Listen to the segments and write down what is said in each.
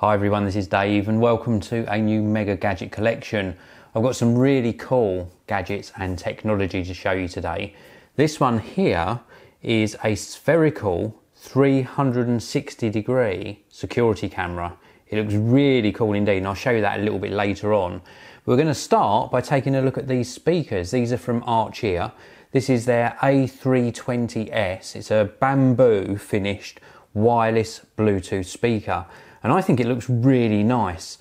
Hi everyone, this is Dave and welcome to a new Mega Gadget collection. I've got some really cool gadgets and technology to show you today. This one here is a spherical 360 degree security camera. It looks really cool indeed, and I'll show you that a little bit later on. We're going to start by taking a look at these speakers. These are from Archeer. This is their A320S. It's a bamboo finished wireless Bluetooth speaker. And I think it looks really nice.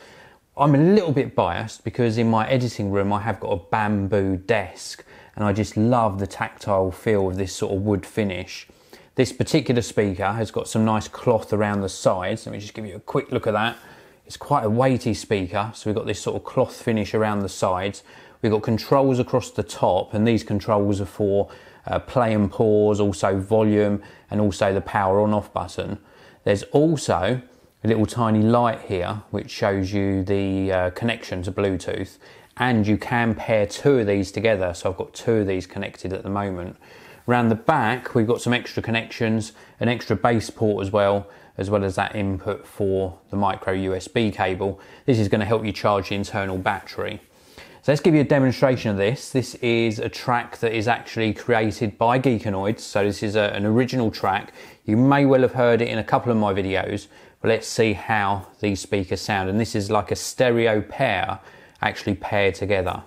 I'm a little bit biased because in my editing room I have got a bamboo desk and I just love the tactile feel of this sort of wood finish. This particular speaker has got some nice cloth around the sides. Let me just give you a quick look at that. It's quite a weighty speaker, so we've got this sort of cloth finish around the sides. We've got controls across the top, and these controls are for play and pause, also volume, and also the power on off button. There's also a little tiny light here which shows you the connection to Bluetooth, and you can pair two of these together, so I've got two of these connected at the moment. Around the back we've got some extra connections, an extra base port as well as that input for the micro USB cable. This is going to help you charge the internal battery. So let's give you a demonstration of this. This is a track that is actually created by Geekanoids, so this is an original track. You may well have heard it in a couple of my videos, but let's see how these speakers sound. And this is like a stereo pair actually paired together.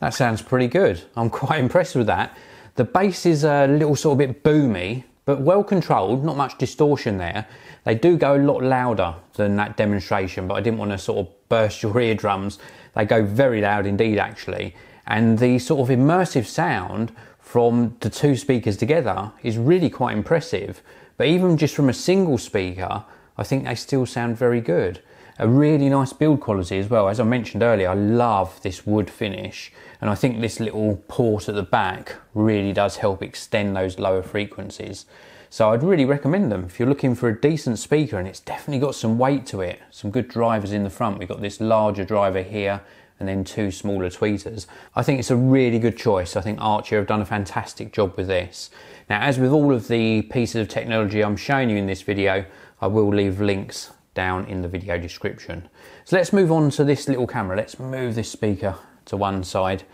That sounds pretty good. I'm quite impressed with that. The bass is a little sort of bit boomy, but well controlled, not much distortion there. They do go a lot louder than that demonstration, but I didn't want to sort of burst your eardrums. They go very loud indeed actually. And the sort of immersive sound from the two speakers together is really quite impressive. But even just from a single speaker, I think they still sound very good. A really nice build quality as well. As I mentioned earlier, I love this wood finish, and I think this little port at the back really does help extend those lower frequencies. So I'd really recommend them if you're looking for a decent speaker, and it's definitely got some weight to it. Some good drivers in the front. We've got this larger driver here and then two smaller tweeters. I think it's a really good choice. I think Archeer have done a fantastic job with this. Now, as with all of the pieces of technology I'm showing you in this video, I will leave links down in the video description. So let's move on to this little camera. Let's move this speaker to one side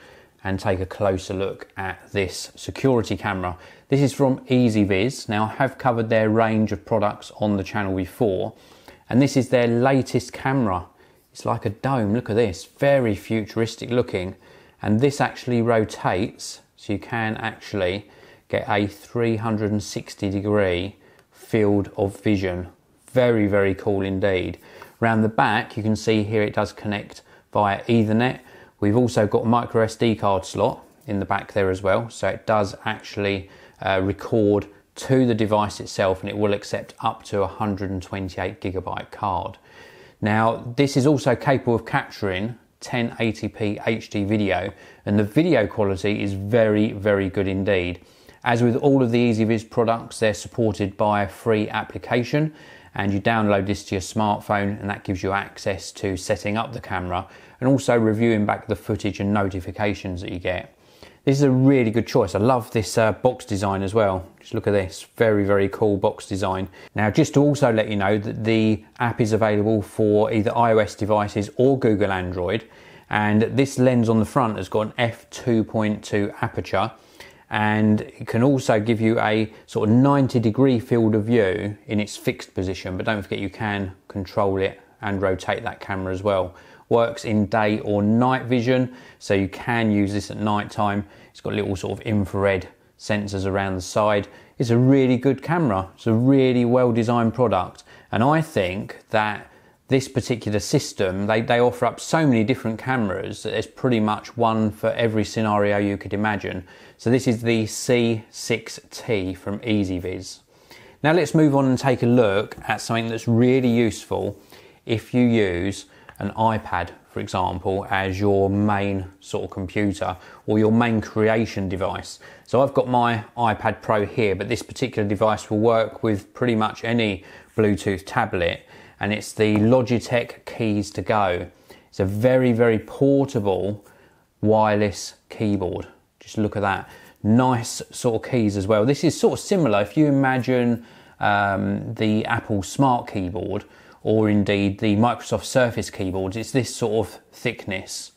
and take a closer look at this security camera. This is from ezviz. Now, I have covered their range of products on the channel before, and this is their latest camera. It's like a dome. Look at this, very futuristic looking, and this actually rotates, so you can actually get a 360 degree field of vision. Very, very cool indeed. Around the back, you can see here it does connect via Ethernet. We've also got a micro SD card slot in the back there as well. So it does actually record to the device itself, and it will accept up to 128 gigabyte card. Now, this is also capable of capturing 1080p HD video, and the video quality is very, very good indeed. As with all of the ezviz products, they're supported by a free application, and you download this to your smartphone, and that gives you access to setting up the camera and also reviewing back the footage and notifications that you get. This is a really good choice. I love this box design as well. Just look at this, very, very cool box design. Now, just to also let you know that the app is available for either iOS devices or Google Android, and this lens on the front has got an f2.2 aperture, and it can also give you a sort of 90 degree field of view in its fixed position, but don't forget you can control it and rotate that camera as well. Works in day or night vision, so you can use this at night time. It's got little sort of infrared sensors around the side. It's a really good camera. It's a really well designed product, and I think that this particular system, they offer up so many different cameras that there's pretty much one for every scenario you could imagine. So this is the C6T from ezviz. Now let's move on and take a look at something that's really useful if you use an iPad for example, as your main sort of computer or your main creation device. So I've got my iPad Pro here, but this particular device will work with pretty much any Bluetooth tablet, and it's the Logitech Keys to Go. It's a very, very portable wireless keyboard. Just look at that. Nice sort of keys as well. This is sort of similar if you imagine the Apple Smart Keyboard, or indeed the Microsoft Surface keyboards. It's this sort of thickness,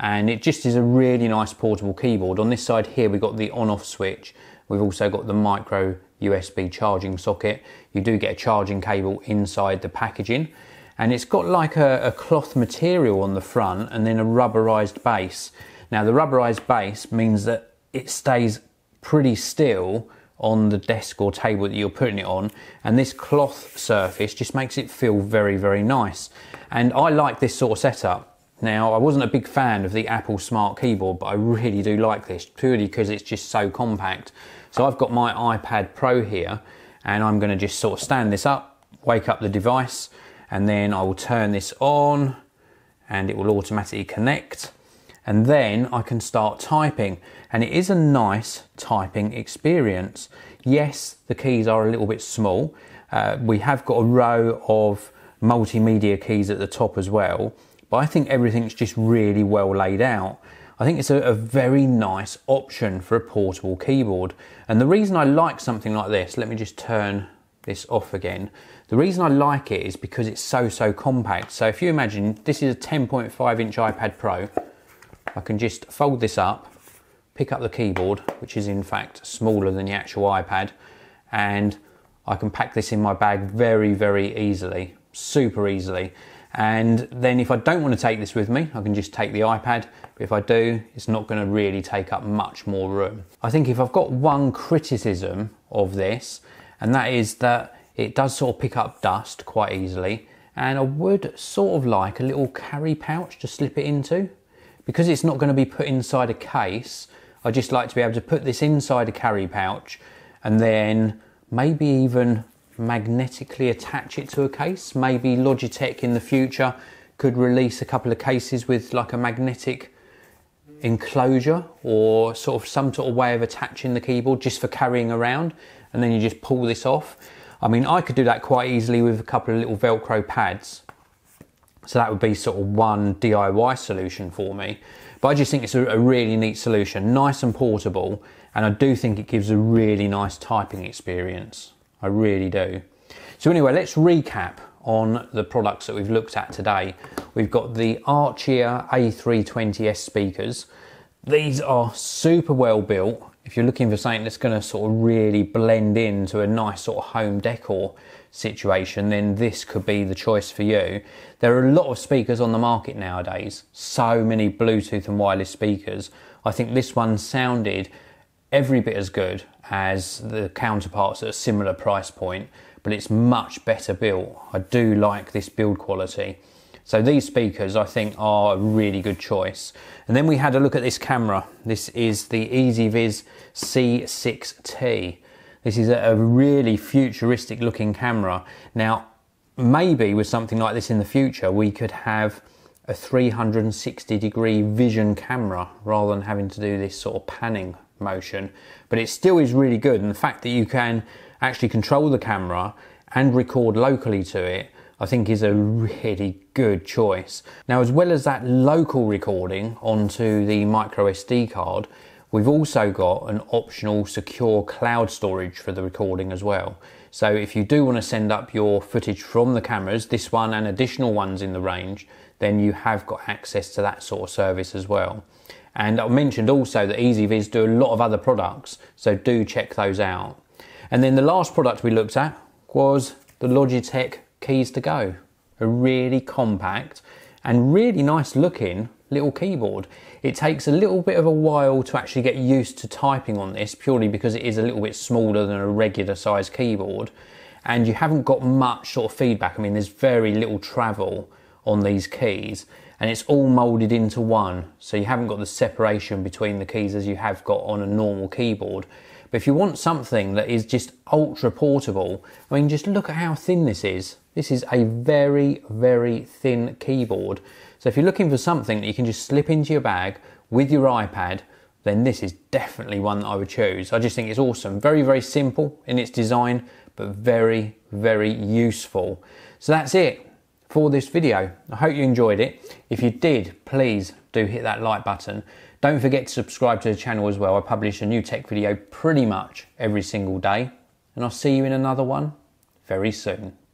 and it just is a really nice portable keyboard. On this side here we've got the on-off switch. We've also got the micro USB charging socket. You do get a charging cable inside the packaging, and it's got like a cloth material on the front and then a rubberized base. Now the rubberized base means that it stays pretty still on the desk or table that you're putting it on, and this cloth surface just makes it feel very, very nice. And I like this sort of setup. Now, I wasn't a big fan of the Apple Smart Keyboard, but I really do like this, purely because it's just so compact. So I've got my iPad Pro here, and I'm going to just sort of stand this up, wake up the device, and then I will turn this on, and it will automatically connect. And then I can start typing, and it is a nice typing experience. Yes, the keys are a little bit small. We have got a row of multimedia keys at the top as well, but I think everything's just really well laid out. I think it's a very nice option for a portable keyboard. And the reason I like something like this, let me just turn this off again. The reason I like it is because it's so compact. So if you imagine this is a 10.5 inch iPad Pro, I can just fold this up, pick up the keyboard, which is in fact smaller than the actual iPad, and I can pack this in my bag very, very easily, super easily. And then if I don't want to take this with me, I can just take the iPad, but if I do, it's not going to really take up much more room. I think if I've got one criticism of this, and that is that it does sort of pick up dust quite easily, and I would sort of like a little carry pouch to slip it into. Because it's not going to be put inside a case, I just like to be able to put this inside a carry pouch and then maybe even magnetically attach it to a case. Maybe Logitech in the future could release a couple of cases with like a magnetic enclosure or sort of some sort of way of attaching the keyboard just for carrying around, and then you just pull this off. I mean, I could do that quite easily with a couple of little Velcro pads. So that would be sort of one DIY solution for me. But I just think it's a really neat solution, nice and portable, and I do think it gives a really nice typing experience. I really do. So anyway, let's recap on the products that we've looked at today. We've got the Archeer A320S speakers. These are super well built. If you're looking for something that's going to sort of really blend into a nice sort of home decor situation, then this could be the choice for you. There are a lot of speakers on the market nowadays, so many Bluetooth and wireless speakers. I think this one sounded every bit as good as the counterparts at a similar price point, but it's much better built. I do like this build quality. So these speakers I think are a really good choice. And then we had a look at this camera. This is the ezviz C6T. This is a really futuristic looking camera. Now, maybe with something like this in the future, we could have a 360-degree vision camera rather than having to do this sort of panning motion. But it still is really good, and the fact that you can actually control the camera and record locally to it, I think is a really good choice. Now, as well as that local recording onto the micro SD card, we've also got an optional secure cloud storage for the recording as well. So if you do want to send up your footage from the cameras, this one and additional ones in the range, then you have got access to that sort of service as well. And I mentioned also that ezviz do a lot of other products, so do check those out. And then the last product we looked at was the Logitech Keys to Go. A really compact and really nice looking little keyboard. It takes a little bit of a while to actually get used to typing on this, purely because it is a little bit smaller than a regular size keyboard, and you haven't got much sort of feedback. I mean, there's very little travel on these keys, and it's all molded into one, so you haven't got the separation between the keys as you have got on a normal keyboard. But if you want something that is just ultra portable, I mean, just look at how thin this is. This is a very, very thin keyboard. So if you're looking for something that you can just slip into your bag with your iPad, then this is definitely one that I would choose. I just think it's awesome. Very, very simple in its design, but very, very useful. So that's it for this video. I hope you enjoyed it. If you did, please do hit that like button. Don't forget to subscribe to the channel as well. I publish a new tech video pretty much every single day, and I'll see you in another one very soon.